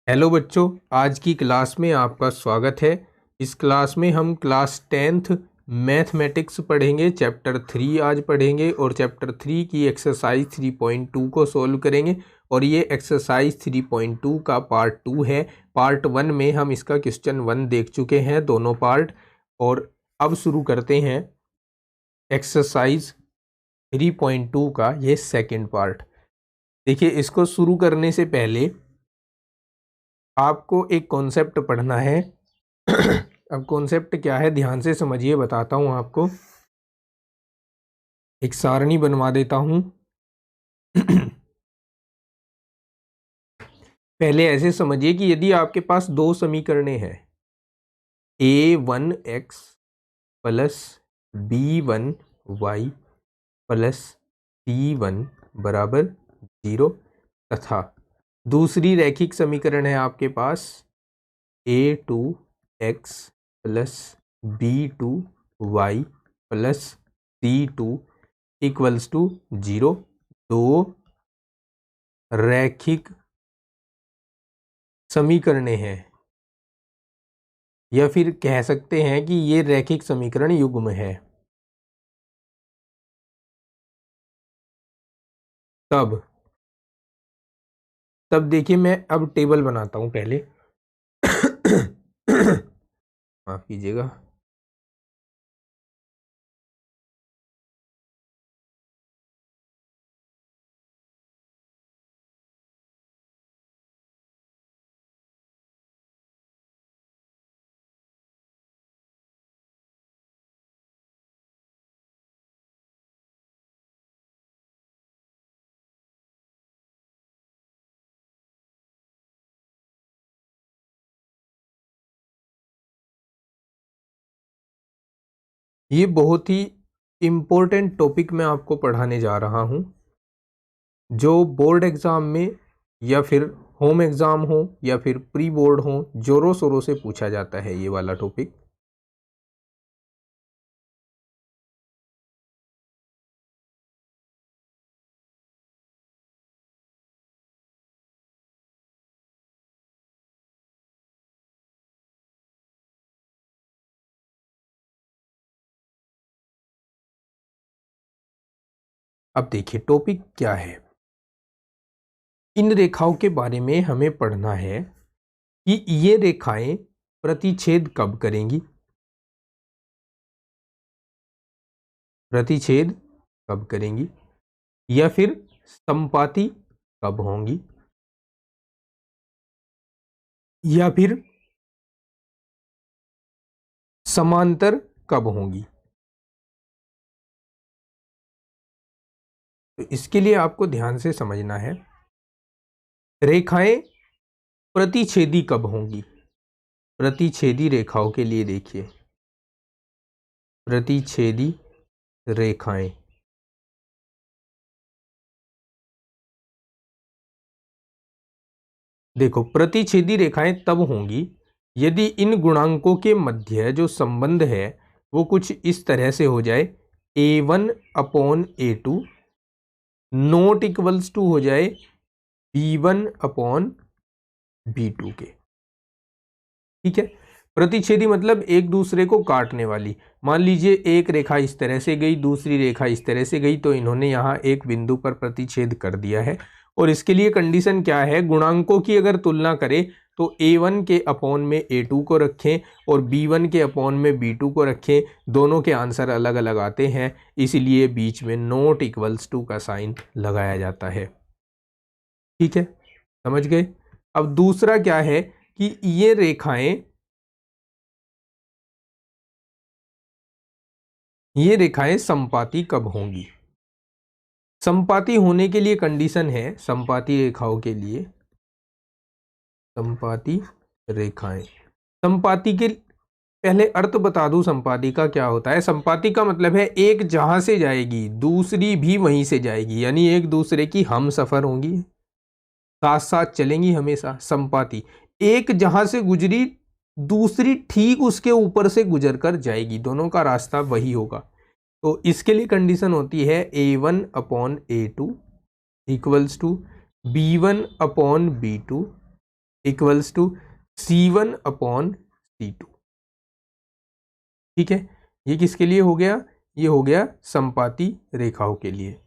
Hello बच्चों, आज की क्लास में आपका स्वागत है। इस क्लास में हम क्लास 10th मैथमेटिक्स पढ़ेंगे। चैप्टर 3 आज पढ़ेंगे और चैप्टर 3 की एक्सरसाइज 3.2 को सॉल्व करेंगे। और ये एक्सरसाइज 3.2 का पार्ट 2 है। पार्ट 1 में हम इसका क्वेश्चन 1 देख चुके हैं, दोनों पार्ट। और अब शुरू करते हैं एक्सरसाइज 3.2 का ये सेकेंड पार्ट। देखिए, इसको शुरू करने से पहले आपको एक कॉन्सेप्ट पढ़ना है। अब कॉन्सेप्ट क्या है, ध्यान से समझिए, बताता हूं आपको। एक सारणी बनवा देता हूं। पहले ऐसे समझिए कि यदि आपके पास दो समीकरणें हैं, a1x plus b1y plus c1 बराबर 0, तथा दूसरी रैखिक समीकरण है आपके पास a2x plus b2y plus c2 equals to 0। दो रैखिक समीकरणें हैं, या फिर कह सकते हैं कि ये रैखिक समीकरण युग्म है। तब देखिए, मैं अब टेबल बनाता हूं पहले। माफ कीजिएगा। ये बहुत ही इम्पोर्टेंट टॉपिक मैं आपको पढ़ाने जा रहा हूं, जो बोर्ड एग्जाम में या फिर होम एग्जाम हो या फिर प्री बोर्ड हो, जोरों शोरों से पूछा जाता है ये वाला टॉपिक। अब देखिए टॉपिक क्या है। इन रेखाओं के बारे में हमें पढ़ना है कि ये रेखाएं प्रतिच्छेद कब करेंगी, प्रतिच्छेद कब करेंगी, या फिर संपाती कब होंगी, या फिर समांतर कब होंगी। तो इसके लिए आपको ध्यान से समझना है, रेखाएं प्रतिच्छेदी कब होंगी। प्रतिच्छेदी रेखाओं के लिए देखिए, प्रतिच्छेदी रेखाएं देखो, प्रतिच्छेदी रेखाएं तब होंगी यदि इन गुणांकों के मध्य जो संबंध है वो कुछ इस तरह से हो जाए, a1/a2 नोट इक्वल्स टू हो जाए b1/b2 के। ठीक है, प्रतिच्छेदी मतलब एक दूसरे को काटने वाली। मान लीजिए एक रेखा इस तरह से गई, दूसरी रेखा इस तरह से गई, तो इन्होंने यहाँ एक बिंदु पर प्रतिच्छेद कर दिया है। और इसके लिए कंडीशन क्या है, गुणांकों की अगर तुलना करें तो a1 के अपॉन में a2 को रखें और b1 के अपॉन में b2 को रखें। दोनों के आंसर अलग अलग आते हैं, इसलिए बीच में नॉट इक्वल्स टू का साइन लगाया जाता है। ठीक है, समझ गए। अब दूसरा क्या है कि ये रेखाएं संपाती कब होंगी। संपाती होने के लिए कंडीशन है, संपाती रेखाओं के लिए, संपाती रेखाएं, संपाती के पहले अर्थ बता दूं संपाती का क्या होता है। संपाती का मतलब है एक जहां से जाएगी दूसरी भी वहीं से जाएगी, यानी एक दूसरे की हम सफर होंगी, साथ साथ चलेंगी हमेशा। संपाती एक जहां से गुजरी दूसरी ठीक उसके ऊपर से गुजर कर जाएगी, दोनों का रास्ता वही होगा। तो इसके लिए कंडीशन होती है a1/a2 equals to b1/b2 equals to C1 upon C2। ठीक है, ये किसके लिए हो गया? ये हो गया समपाती रेखाओं के लिए।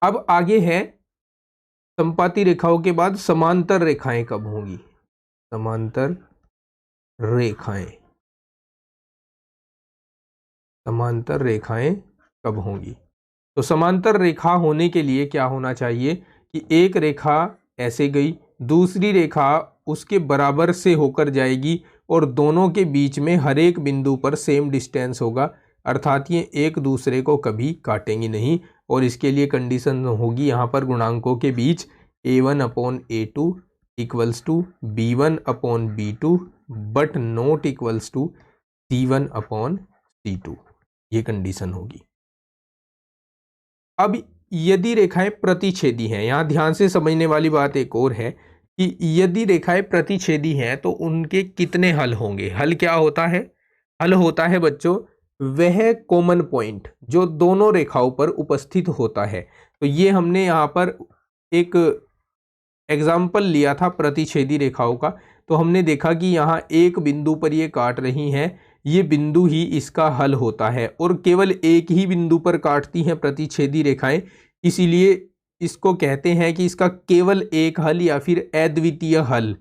अब आगे है समपाती रेखाओं के बाद समांतर रेखाएं कब होंगी? समांतर रेखाएं, समांतर रेखाएं कब होंगी? तो समांतर रेखा होने के लिए क्या होना चाहिए कि एक रेखा ऐसे गई, दूसरी रेखा उसके बराबर से होकर जाएगी और दोनों के बीच में हर एक बिंदु पर सेम डिस्टेंस होगा, अर्थात ये एक दूसरे को कभी काटेंगी नहीं। और इसके लिए कंडीशन होगी यहाँ पर गुणांकों के बीच A1 upon A2 equals to B1 upon B2 but not equals to C1 upon C2, ये कंडीशन होगी। अब यदि रेखाएं प्रतिच्छेदी हैं, यहां ध्यान से समझने वाली बात एक और है कि यदि रेखाएं प्रतिच्छेदी हैं तो उनके कितने हल होंगे? हल क्या होता है? हल होता है बच्चों वह कॉमन पॉइंट जो दोनों रेखाओं पर उपस्थित होता है। तो ये हमने यहाँ पर एक एग्जाम्पल लिया था प्रतिच्छेदी रेखाओं का। तो हमने देखा कि यहाँ एक बिंदु पर ये काट रही हैं, ये बिंदु ही इसका हल होता है और केवल एक ही बिंदु पर काटती हैं प्रतिच्छेदी रेखाएं, इसीलिए इसको कहते हैं कि इसका केवल एक हल या फिर अद्वितीय हल,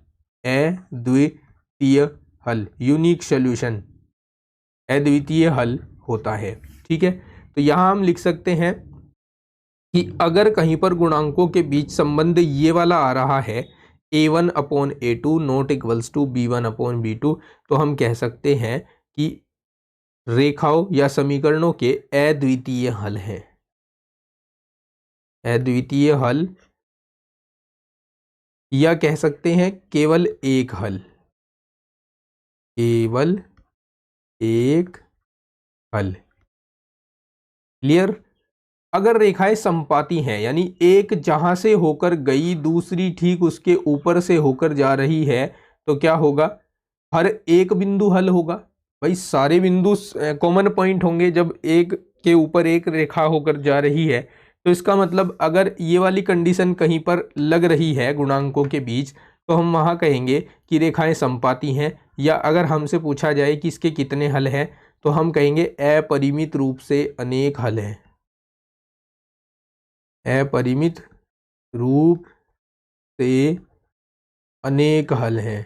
अद्वितीय हल, यूनिक सॉल्यूशन, अद्वितीय हल होता है। ठीक है, तो यहाँ हम लिख सकते हैं कि अगर कहीं पर गुणांकों के बीच संबंध ये वाला आ रहा है A1 upon A2 not equals to B1 upon B2, तो हम कह सकते हैं कि रेखाओं या समीकरणों के अद्वितीय हल हैं। अद्वितीय हल या कह सकते हैं केवल एक हल, केवल एक हल। क्लियर? अगर रेखाएं समपाती हैं, यानी एक जहां से होकर गई दूसरी ठीक उसके ऊपर से होकर जा रही है, तो क्या होगा? हर एक बिंदु हल होगा। भाई सारे बिंदु कॉमन पॉइंट होंगे जब एक के ऊपर एक रेखा होकर जा रही है। तो इसका मतलब अगर ये वाली कंडीशन कहीं पर लग रही है गुणांकों के बीच, तो हम वहां कहेंगे कि रेखाएं समपाती हैं। या अगर हमसे पूछा जाए कि इसके कितने हल हैं, तो हम कहेंगे अपरिमित रूप से अनेक हल हैं, अपरिमित रूप से अनेक हल हैं।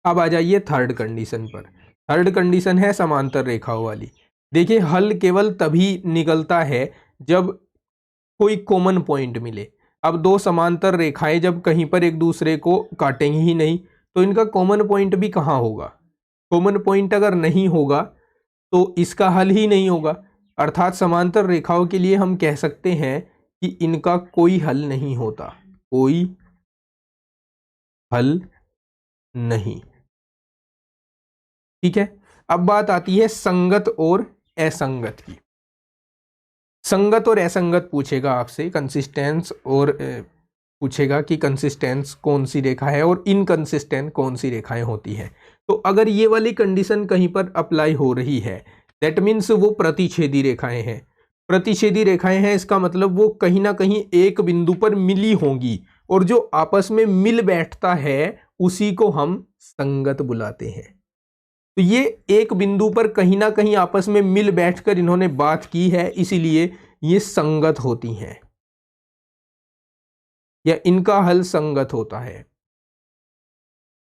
अब आ जाइए थर्ड कंडीशन पर। थर्ड कंडीशन है समांतर रेखाओं वाली। देखिए हल केवल तभी निकलता है जब कोई कॉमन पॉइंट मिले। अब दो समांतर रेखाएं जब कहीं पर एक दूसरे को काटेंगी ही नहीं, तो इनका कॉमन पॉइंट भी कहाँ होगा? कॉमन पॉइंट अगर नहीं होगा तो इसका हल ही नहीं होगा। अर्थात समांतर रेखाओं के लिए हम कह सकते हैं कि इनका कोई हल नहीं होता, कोई हल नहीं। ठीक है, अब बात आती है संगत और असंगत की। संगत और असंगत पूछेगा आपसे, कंसिस्टेंस और पूछेगा कि कंसिस्टेंस कौन सी रेखा है और इनकंसिस्टेंट कौन सी रेखाएं होती हैं। तो अगर ये वाली कंडीशन कहीं पर अप्लाई हो रही है, दैट मीन्स वो प्रतिच्छेदी रेखाएं हैं। प्रतिच्छेदी रेखाएं हैं इसका मतलब वो कहीं ना कहीं एक बिंदु पर मिली होंगी, और जो आपस में मिल बैठता है उसी को हम संगत बुलाते हैं। तो ये एक बिंदु पर कहीं ना कहीं आपस में मिल बैठकर इन्होंने बात की है, इसीलिए ये संगत होती हैं या इनका हल संगत होता है।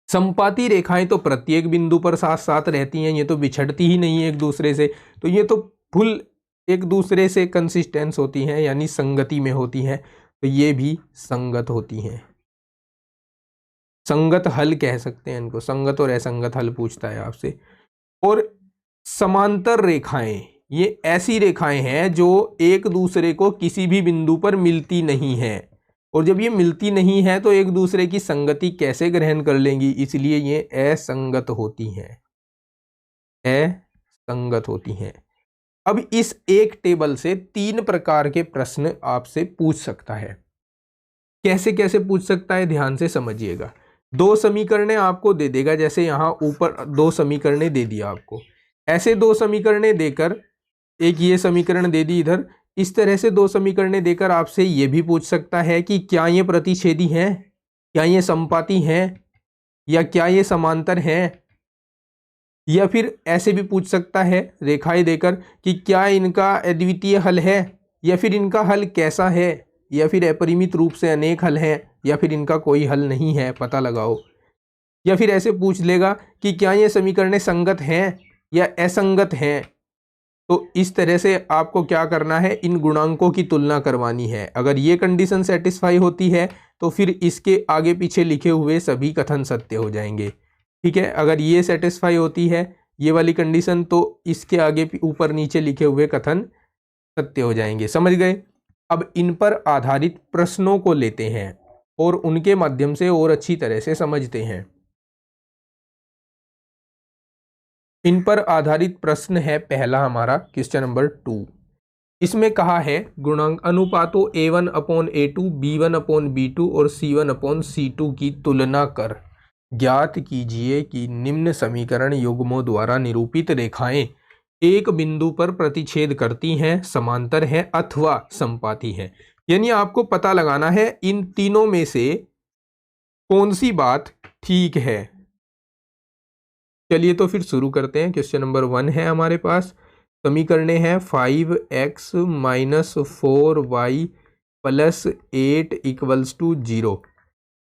समपाती रेखाएं तो प्रत्येक बिंदु पर साथ साथ रहती हैं, ये तो बिछड़ती ही नहीं है एक दूसरे से, तो ये तो फुल एक दूसरे से कंसिस्टेंस होती हैं, यानी संगति में होती हैं, तो ये भी संगत होती हैं। संगत हल कह सकते हैं इनको, संगत और असंगत हल पूछता है आपसे। और समांतर रेखाएं ये ऐसी रेखाएं हैं जो एक दूसरे को किसी भी बिंदु पर मिलती नहीं है, और जब ये मिलती नहीं है तो एक दूसरे की संगति कैसे ग्रहण कर लेंगी, इसलिए ये असंगत होती हैं, असंगत होती हैं। अब इस एक टेबल से 3 प्रकार के प्रश्न आपसे पूछ सकता है। कैसे कैसे पूछ सकता है, ध्यान से समझिएगा। 2 समीकरणें आपको दे देगा, जैसे यहां ऊपर 2 समीकरणें दे दिया आपको, ऐसे 2 समीकरणें देकर एक ये समीकरण दे दी इधर। इस तरह से दो समीकरणें देकर आपसे ये भी पूछ सकता है कि क्या ये प्रतिच्छेदी हैं, क्या ये समपाती हैं, या क्या ये समांतर हैं। या फिर ऐसे भी पूछ सकता है रेखाएं देकर कि क्या इनका अद्वितीय हल है, या फिर इनका हल कैसा है, या फिर अपरिमित रूप से अनेक हल हैं, या फिर इनका कोई हल नहीं है, पता लगाओ। या फिर ऐसे पूछ लेगा कि क्या ये समीकरणें संगत हैं या असंगत हैं। तो इस तरह से आपको क्या करना है, इन गुणांकों की तुलना करवानी है। अगर ये कंडीशन सेटिस्फाई होती है तो फिर इसके आगे पीछे लिखे हुए सभी कथन सत्य हो जाएंगे। ठीक है, अगर ये सेटिस्फाई होती है ये वाली कंडीशन, तो इसके आगे ऊपर नीचे लिखे हुए कथन सत्य हो जाएंगे। समझ गए। अब इन पर आधारित प्रश्नों को लेते हैं और उनके माध्यम से और अच्छी तरह से समझते हैं। इन पर आधारित प्रश्न है पहला हमारा क्वेश्चन नंबर 2। इसमें कहा है गुणांक अनुपातों A1/A2, B1/B2 और C1/C2 की तुलना कर ज्ञात कीजिए कि निम्न समीकरण युग्मों द्वारा निरूपित रेखाएं एक बिंदु पर प्रतिच्छेद करती हैं, समांतर हैं अथवा समपाती हैं। यानी आपको पता लगाना है इन तीनों में से कौन सी बात ठीक है। चलिए तो फिर शुरू करते हैं। क्वेश्चन नंबर 1 है हमारे पास। समीकरणें हैं 5x - 4y + 8 = 0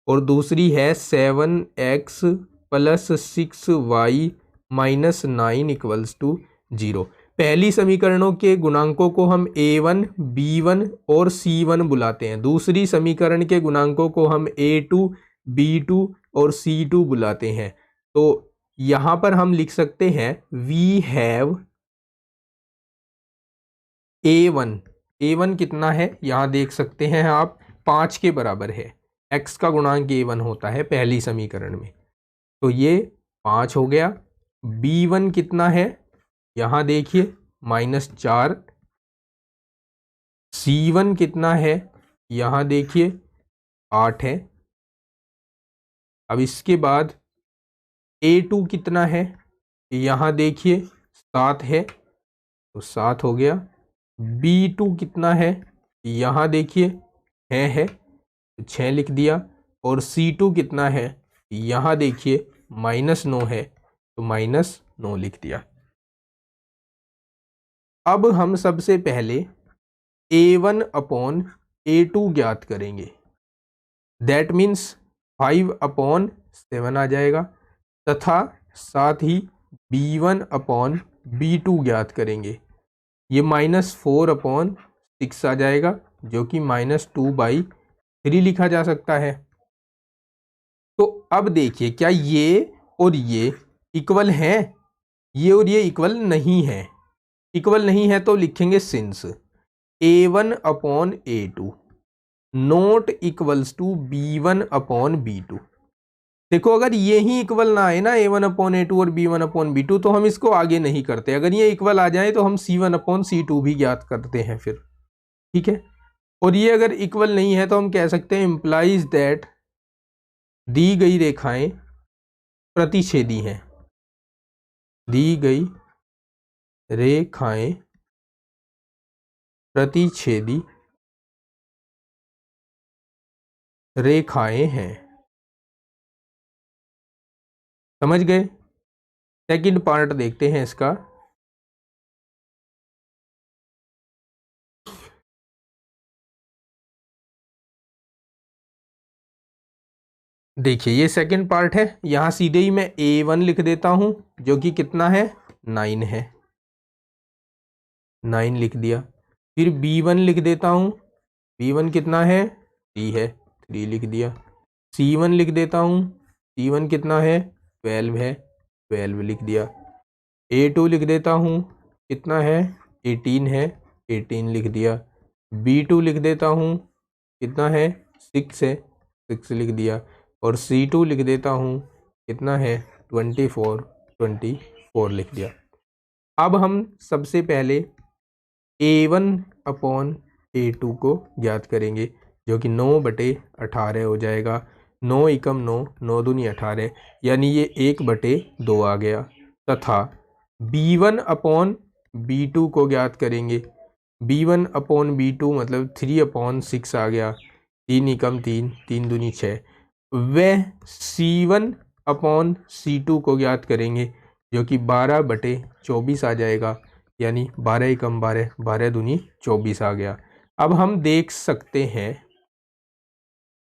और दूसरी है 7x + 6y - 9 = 0। पहली समीकरणों के गुणांकों को हम A1, B1 और C1 बुलाते हैं। दूसरी समीकरण के गुणांकों को हम A2, B2 और C2 बुलाते हैं। तो यहां पर हम लिख सकते हैं वी हैव A1 कितना है, यहां देख सकते हैं आप 5 के बराबर है। x का गुणांक A1 होता है पहली समीकरण में, तो ये 5 हो गया। B1 कितना है, यहां देखिए -4। C1 कितना है, यहां देखिए 8 है। अब इसके बाद A2 कितना है, यहां देखिए 7 है, तो 7 हो गया। B2 कितना है, यहां देखिए 6 है, तो 6 लिख दिया। और C2 कितना है, यहां देखिए -9 है, तो -9 लिख दिया। अब हम सबसे पहले A1/A2 ज्ञात करेंगे। दैट मीन्स 5/7 आ जाएगा, तथा साथ ही B1/B2 ज्ञात करेंगे। ये -4/6 आ जाएगा, जो कि -2/3 लिखा जा सकता है। तो अब देखिए क्या ये और ये इक्वल हैं, ये और ये इक्वल नहीं है। इक्वल नहीं है तो लिखेंगे since A1/A2 not equals to B1/B2। देखो अगर ये ही इक्वल ना आए ना A1/A2 और B1/B2, तो हम इसको आगे नहीं करते। अगर ये इक्वल आ जाए तो हम C1/C2 भी ज्ञात करते हैं फिर। ठीक है, और ये अगर इक्वल नहीं है तो हम कह सकते हैं इम्प्लाइज दैट दी गई रेखाएं प्रतिच्छेदी हैं। दी गई रेखाएं प्रतिच्छेदी रेखाएं हैं। समझ गए। सेकंड पार्ट देखते हैं इसका। देखिए ये सेकंड पार्ट है, यहां सीधे ही मैं A1 लिख देता हूं, जो कि कितना है 9 है, 9 लिख दिया। फिर B1 लिख देता हूं, B1 कितना है 3 है, 3 लिख दिया। C1 लिख देता हूं, C1 कितना है 12 है, 12 लिख दिया। A2 लिख देता हूं, कितना है 18 है, 18 लिख दिया। B2 लिख देता हूं, कितना है 6 है, 6 लिख दिया। और C2 लिख देता हूं, कितना है 24, 24 लिख दिया। अब हम सबसे पहले A1/A2 को ज्ञात करेंगे, जो कि 9/18 हो जाएगा। 9 एकम 9, 9 दूनी 18, यानी ये 1/2 आ गया। तथा B1/A2 B2 को ज्ञात करेंगे। B1 अपॉन B2 मतलब 3/6 आ गया, 3 एकम 3, 3 दूनी 6। वह C1 अपॉन C2 को ज्ञात करेंगे जो कि 12/24 आ जाएगा, यानी 12 एकम 12, 12 दूनी 24 आ गया। अब हम देख सकते हैं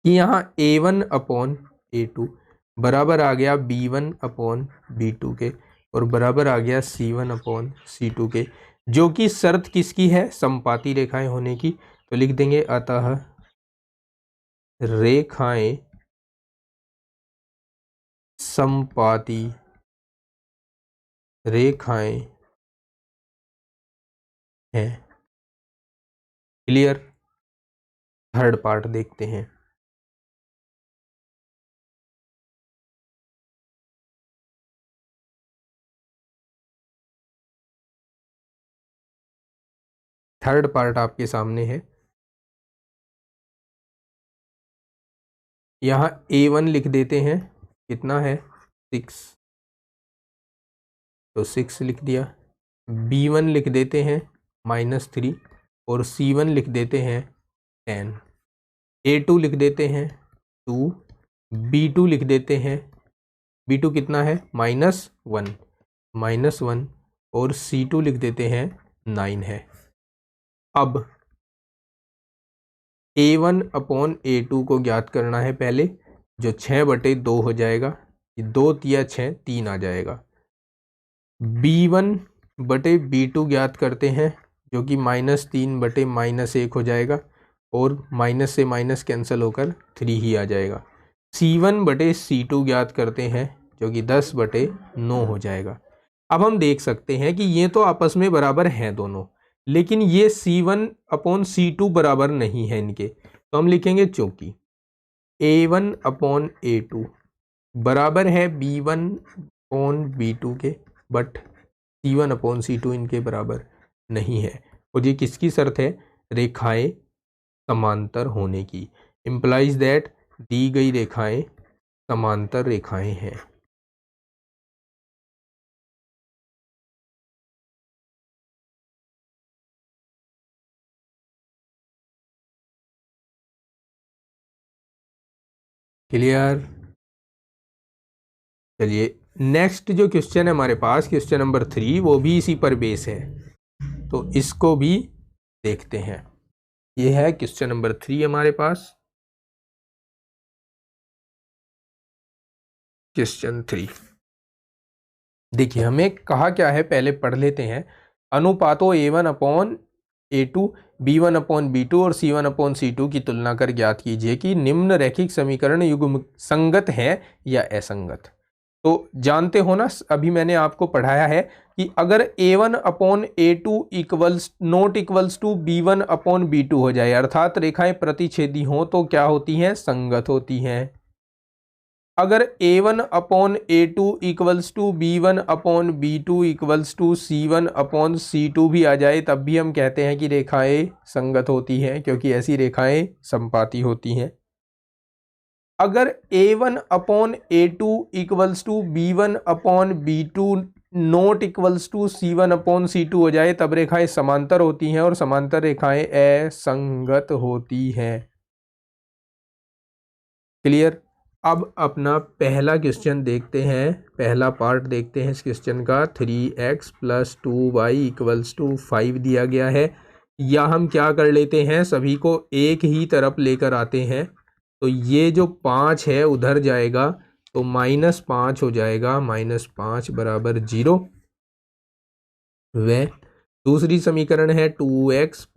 कि यहाँ A1 अपॉन A2 बराबर आ गया B1 अपॉन B2 के, और बराबर आ गया C1 अपॉन C2 के, जो कि शर्त किसकी है? समपाती रेखाएं होने की। तो लिख देंगे अतः रेखाएं समपाती रेखाएं हैं। क्लियर? थर्ड पार्ट देखते हैं। थर्ड पार्ट आपके सामने है। यहाँ A1 लिख देते हैं, कितना है? 6, तो 6 लिख दिया। B1 लिख देते हैं -3, और C1 लिख देते हैं 10। A2 लिख देते हैं 2, B2 लिख देते हैं, B2 कितना है? -1, और C2 लिख देते हैं 9 है। अब A1 अपॉन A2 को ज्ञात करना है पहले, जो 6/2 हो जाएगा, ये 2 तिया 6, 3 आ जाएगा। B1 बटे B2 ज्ञात करते हैं, जो कि -3/-1 हो जाएगा, और माइनस से माइनस कैंसिल होकर 3 ही आ जाएगा। C1 बटे C2 ज्ञात करते हैं, जो कि 10/9 हो जाएगा। अब हम देख सकते हैं कि ये तो आपस में बराबर हैं दोनों, लेकिन ये C1 अपॉन C2 बराबर नहीं है इनके। तो हम लिखेंगे चूंकि A1 अपॉन A2 बराबर है B1 अपॉन B2 के, बट C1 अपॉन C2 इनके बराबर नहीं है। और ये किसकी शर्त है? रेखाएं समांतर होने की। इम्प्लाइज दैट दी गई रेखाएं समांतर रेखाएं हैं। क्लियर? चलिए नेक्स्ट जो क्वेश्चन है हमारे पास, क्वेश्चन नंबर 3, वो भी इसी पर बेस है, तो इसको भी देखते हैं। ये है क्वेश्चन नंबर 3 हमारे पास। क्वेश्चन 3 देखिए, हमें कहा क्या है, पहले पढ़ लेते हैं। अनुपातों A1 upon A2, B1 upon B2 और C1 अपॉन C2 की तुलना कर ज्ञात कीजिए कि निम्न रैखिक समीकरण युग्म संगत है या असंगत। तो जानते हो ना, अभी मैंने आपको पढ़ाया है कि अगर A1 upon A2 not equals to B1 upon B2 हो जाए, अर्थात रेखाएं प्रतिच्छेदी हों, तो क्या होती हैं? संगत होती हैं। अगर A1 upon A2 equals to B1 upon B2 equals to C1 upon C2 भी आ जाए, तब भी हम कहते हैं कि रेखाएं संगत होती हैं, क्योंकि ऐसी रेखाएं समपाती होती हैं। अगर A1 upon A2 equals to B1 upon B2 not equals to C1 upon C2 हो जाए, तब रेखाएं समांतर होती हैं, और समांतर रेखाएं असंगत होती हैं। क्लियर? अब अपना पहला क्वेश्चन देखते हैं, पहला पार्ट देखते हैं इस क्वेश्चन का। 3x + 2y इक्वल्स टू 5 दिया गया है। या हम क्या कर लेते हैं, सभी को एक ही तरफ लेकर आते हैं, तो ये जो 5 है उधर जाएगा, तो -5 हो जाएगा, -5 बराबर 0। वह दूसरी समीकरण है 2x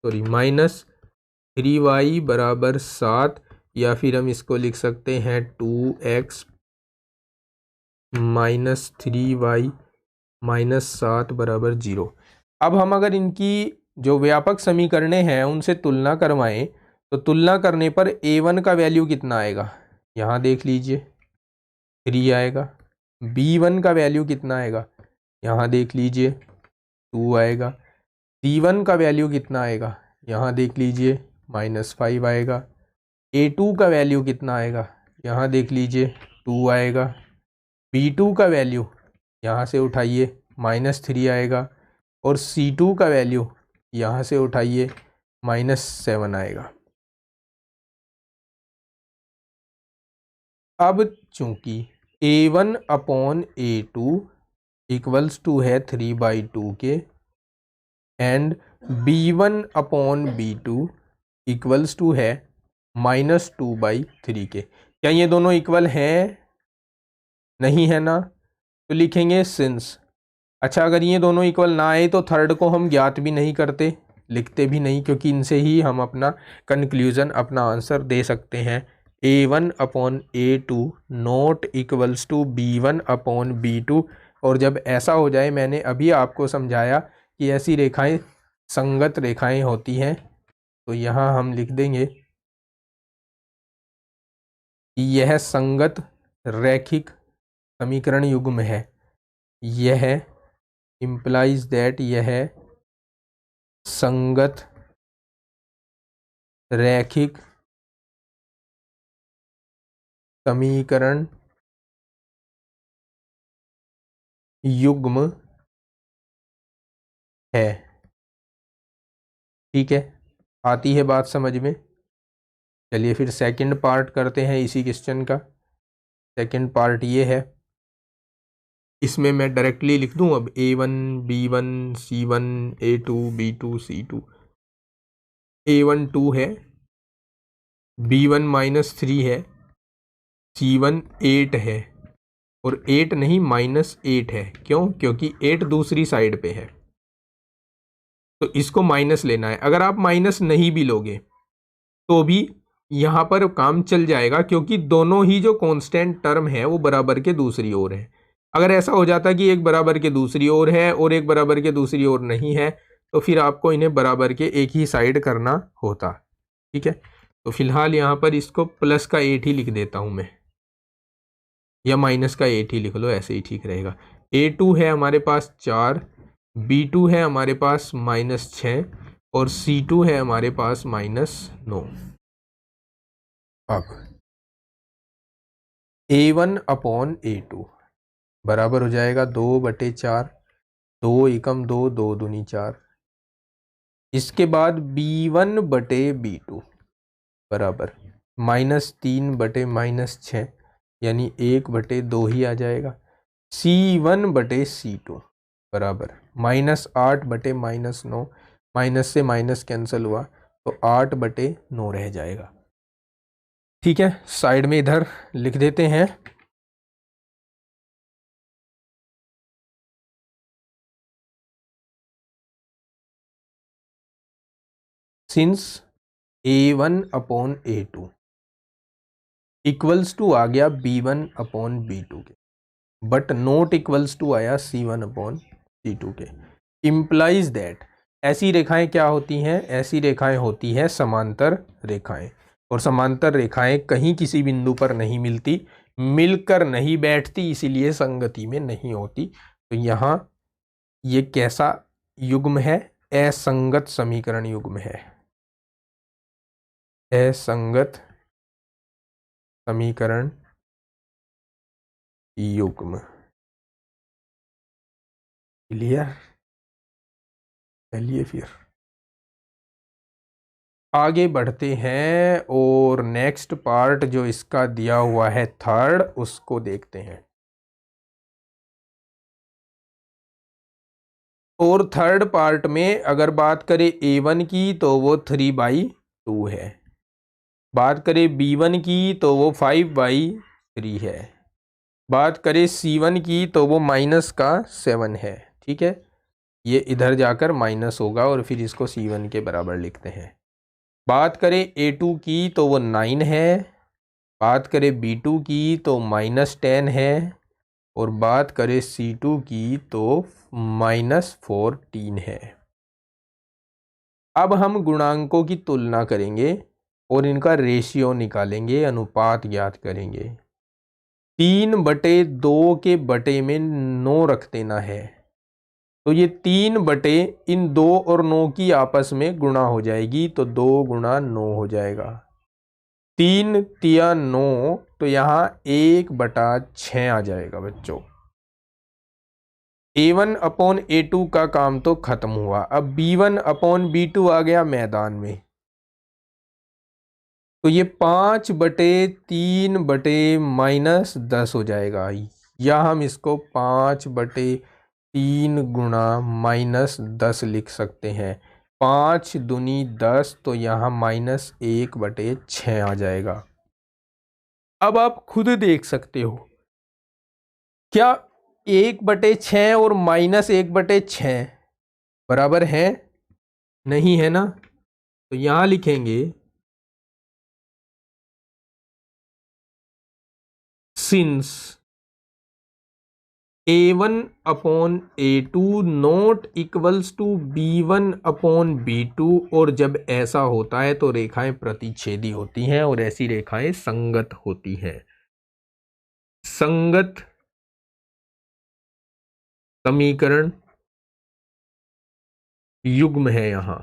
-3y बराबर 7, या फिर हम इसको लिख सकते हैं 2x -3y -7 बराबर 0। अब हम अगर इनकी जो व्यापक समीकरणें हैं उनसे तुलना करवाएं, तो तुलना करने पर A1 का वैल्यू कितना आएगा? यहाँ देख लीजिए 3 आएगा। B1 का वैल्यू कितना आएगा? यहाँ देख लीजिए 2 आएगा। C1 का वैल्यू कितना आएगा? यहाँ देख लीजिए -5 आएगा। A2 का वैल्यू कितना आएगा? यहाँ देख लीजिए 2 आएगा। B2 का वैल्यू यहाँ से उठाइए -3 आएगा, और C2 का वैल्यू यहाँ से उठाइए -7 आएगा। अब चूंकि A1/A2 इक्वल्स टू है 3/2 के, एंड B1/B2 इक्वल्स टू है -2/3 के, क्या ये दोनों इक्वल हैं? नहीं है ना, तो लिखेंगे सिंस। अच्छा, अगर ये दोनों इक्वल ना आए तो थर्ड को हम ज्ञात भी नहीं करते, लिखते भी नहीं, क्योंकि इनसे ही हम अपना कंक्लूजन, अपना आंसर दे सकते हैं। A1/A2 not equals to B1/B2। और जब ऐसा हो जाए, मैंने अभी आपको समझाया कि ऐसी रेखाएं संगत रेखाएं होती हैं, तो यहाँ हम लिख देंगे कि यह संगत रैखिक समीकरण युग्म है। यह implies that यह संगत रैखिक समीकरण युग्म है। ठीक है, आती है बात समझ में? चलिए फिर सेकंड पार्ट करते हैं इसी क्वेश्चन का। सेकंड पार्ट ये है, इसमें मैं डायरेक्टली लिख दूं अब A1 B1 C1 A2 B2 C2। A1 2 है, B1 -3 है, C1 8 है, और 8 नहीं -8 है। क्यों? क्योंकि 8 दूसरी साइड पे है, तो इसको माइनस लेना है। अगर आप माइनस नहीं भी लोगे तो भी यहाँ पर काम चल जाएगा, क्योंकि दोनों ही जो कांस्टेंट टर्म है वो बराबर के दूसरी ओर है। अगर ऐसा हो जाता कि एक बराबर के दूसरी ओर है और एक बराबर के दूसरी ओर नहीं है, तो फिर आपको इन्हें बराबर के एक ही साइड करना होता। ठीक है, तो फिलहाल यहाँ पर इसको प्लस का 8 ही लिख देता हूँ मैं, या माइनस का 8 ही लिख लो, ऐसे ही ठीक रहेगा। A2 है हमारे पास 4, B2 है हमारे पास -6, और C2 है हमारे पास -9। अब A1/A2 बराबर हो जाएगा 2/4, 2 एकम 2, 2 दूनी 4। इसके बाद B1/B2 बराबर -3/-6, यानी 1/2 ही आ जाएगा। C1/C2 बराबर -8/-9, माइनस से माइनस कैंसिल हुआ तो 8/9 रह जाएगा। ठीक है, साइड में इधर लिख देते हैं। सिंस A1/A2 इक्वल्स टू आ गया B1/B2 के, बट नॉट इक्वल्स टू आया C1/C2 के, इम्प्लाइज दैट ऐसी रेखाएं क्या होती हैं? ऐसी रेखाएं होती हैं समांतर रेखाएं, और समांतर रेखाएं कहीं किसी बिंदु पर नहीं मिलती, मिलकर नहीं बैठती, इसीलिए संगति में नहीं होती। तो यहाँ ये कैसा युग्म है? असंगत समीकरण युग्म है। असंगत समीकरण युग्म। क्लियर? चलिए फिर आगे बढ़ते हैं, और नेक्स्ट पार्ट जो इसका दिया हुआ है थर्ड, उसको देखते हैं। और थर्ड पार्ट में अगर बात करें A1 की तो वो 3/2 है, बात करें B1 की तो वो 5/3 है, बात करें C1 की तो वो -7 है। ठीक है, ये इधर जाकर माइनस होगा और फिर इसको C1 के बराबर लिखते हैं। बात करें A2 की तो वो 9 है, बात करें B2 की तो -10 है, और बात करें C2 की तो -14 है। अब हम गुणांकों की तुलना करेंगे और इनका रेशियो निकालेंगे, अनुपात ज्ञात करेंगे। 3/2 के बटे में 9 रख देना है, तो ये 3 इन 2 और 9 की आपस में गुणा हो जाएगी, तो 2 गुणा 9 हो जाएगा। 3 तिया 9, तो यहाँ 1/6 आ जाएगा बच्चों। A1 अपॉन A2 का काम तो खत्म हुआ। अब B1 अपॉन B2 आ गया मैदान में, तो ये 5/3/-10 हो जाएगा, या हम इसको 5/3 गुणा -10 लिख सकते हैं। 5 दूनी 10, तो यहाँ -1/6 आ जाएगा। अब आप खुद देख सकते हो, क्या 1/6 और -1/6 बराबर है? नहीं है ना। तो यहां लिखेंगे since A1 upon A2 not equals to B1 upon B2, और जब ऐसा होता है तो रेखाएं प्रतिच्छेदी होती हैं और ऐसी रेखाएं संगत होती हैं। संगत समीकरण युग्म है यहां,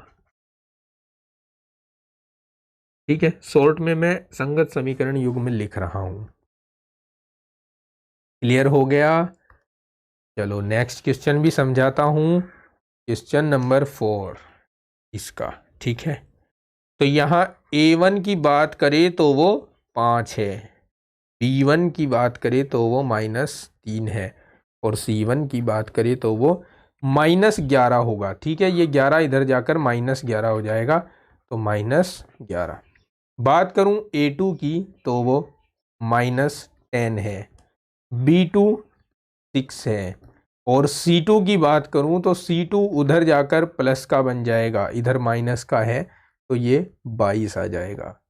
ठीक है। शॉर्ट में मैं संगत समीकरण युग्म लिख रहा हूं। क्लियर हो गया? चलो नेक्स्ट क्वेश्चन भी समझाता हूं। क्वेश्चन नंबर 4 इसका, ठीक है। तो यहाँ A1 की बात करें तो वो 5 है, B1 की बात करें तो वो -3 है, और C1 की बात करें तो वो -11 होगा, ठीक है। ये 11 इधर जाकर -11 हो जाएगा, तो -11। बात करूं A2 की तो वो -10 है, B2 6 है, और C2 की बात करूं तो C2 उधर जाकर प्लस का बन जाएगा, इधर माइनस का है, तो ये 22 आ जाएगा।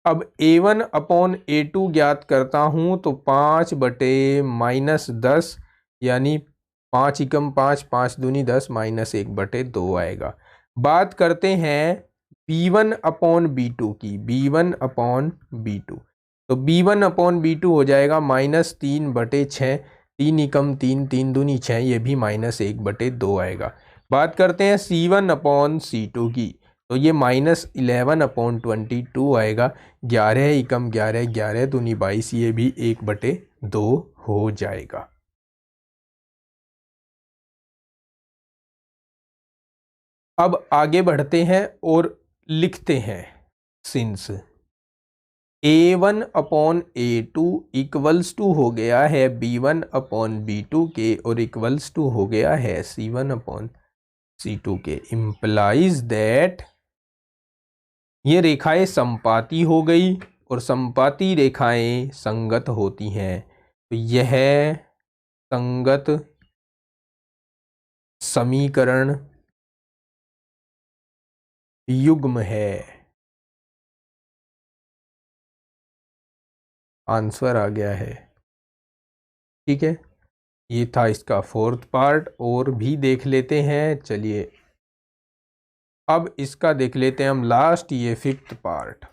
अब A1 अपॉन A2 ज्ञात करता हूं तो 5/-10, यानी 5 एकम 5, 5 दूनी 10, -1/2 आएगा। बात करते हैं B1 अपॉन B2 की, B1 अपॉन B2, तो B1 अपॉन B2 हो जाएगा -3/6, 3 एकम 3, 3 दूनी 6, ये भी -1/2 आएगा। बात करते हैं C1 अपॉन C2 की, तो ये -11/22 आएगा। 11 एकम 11, 11 दूनी 22, ये भी 1/2 हो जाएगा। अब आगे बढ़ते हैं और लिखते हैं since A1 upon A2 equals to हो गया है B1 अपॉन B2 के, और इक्वल्स टू हो गया है C1 अपॉन C2 के, इम्प्लाइज दैट ये रेखाएं संपाती हो गई, और संपाती रेखाएं संगत होती हैं, तो यह संगत समीकरण युग्म है। आंसर आ गया है, ठीक है। ये था इसका 4th पार्ट, और भी देख लेते हैं। चलिए अब इसका देख लेते हैं हम लास्ट, ये 5th पार्ट।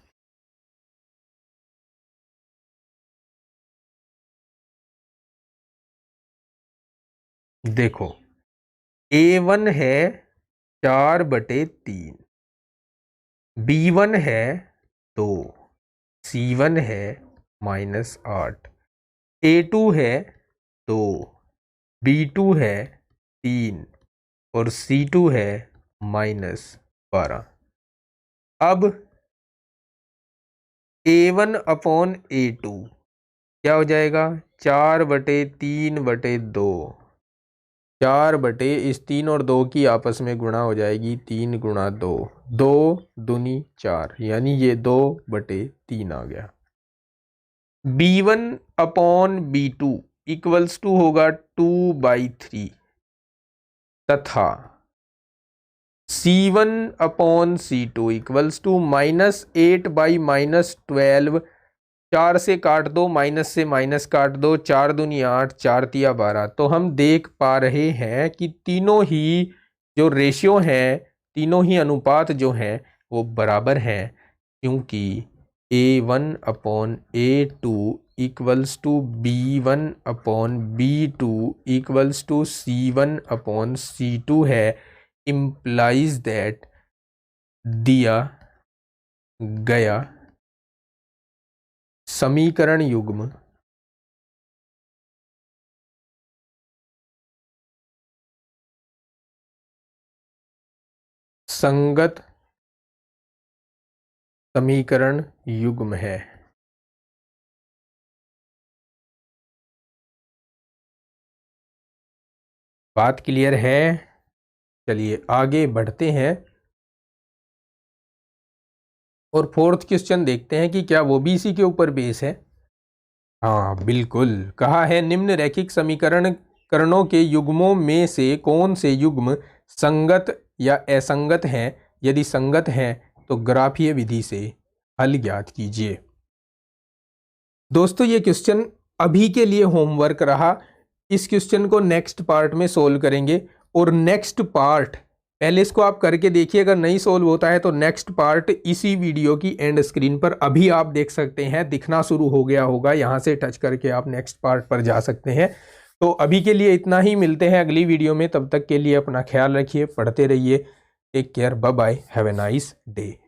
देखो A1 है 4/3, B1 है 2, C1 है -8, A2 है 2, B2 है 3, और C2 है -12। अब A1 अपॉन A2 क्या हो जाएगा? 4/3/2, 4 इस 3 और 2 की आपस में गुणा हो जाएगी, 3 गुणा 2, 2 दूनी 4, यानी ये 2/3 आ गया। B1 upon B2 equals to होगा 2/3, तथा C1 upon C2 equals to -8/-12, 4 से काट दो, माइनस से माइनस काट दो, 4 दूनी 8, 4 तिया 12। तो हम देख पा रहे हैं कि तीनों ही जो रेशियो हैं, तीनों ही अनुपात जो हैं वो बराबर हैं, क्योंकि A1 upon A2 equals to B1 upon B2 equals to C1 upon C2 है, इम्प्लाइज दैट दिया गया समीकरण युग्म संगत समीकरण युग्म है। बात क्लियर है? चलिए आगे बढ़ते हैं और फोर्थ क्वेश्चन देखते हैं कि क्या वो भी इसी के ऊपर बेस है। हाँ बिल्कुल, कहा है निम्न रैखिक समीकरणों के युग्मों में से कौन से युग्म संगत या असंगत हैं, यदि संगत हैं तो ग्राफीय विधि से हल ज्ञात कीजिए। दोस्तों ये क्वेश्चन अभी के लिए होमवर्क रहा, इस क्वेश्चन को नेक्स्ट पार्ट में सोल्व करेंगे। और नेक्स्ट पार्ट पहले इसको आप करके देखिए, अगर नहीं सोल्व होता है तो नेक्स्ट पार्ट इसी वीडियो की एंड स्क्रीन पर अभी आप देख सकते हैं, दिखना शुरू हो गया होगा, यहाँ से टच करके आप नेक्स्ट पार्ट पर जा सकते हैं। तो अभी के लिए इतना ही, मिलते हैं अगली वीडियो में, तब तक के लिए अपना ख्याल रखिए, पढ़ते रहिए, take care, bye bye, have a nice day.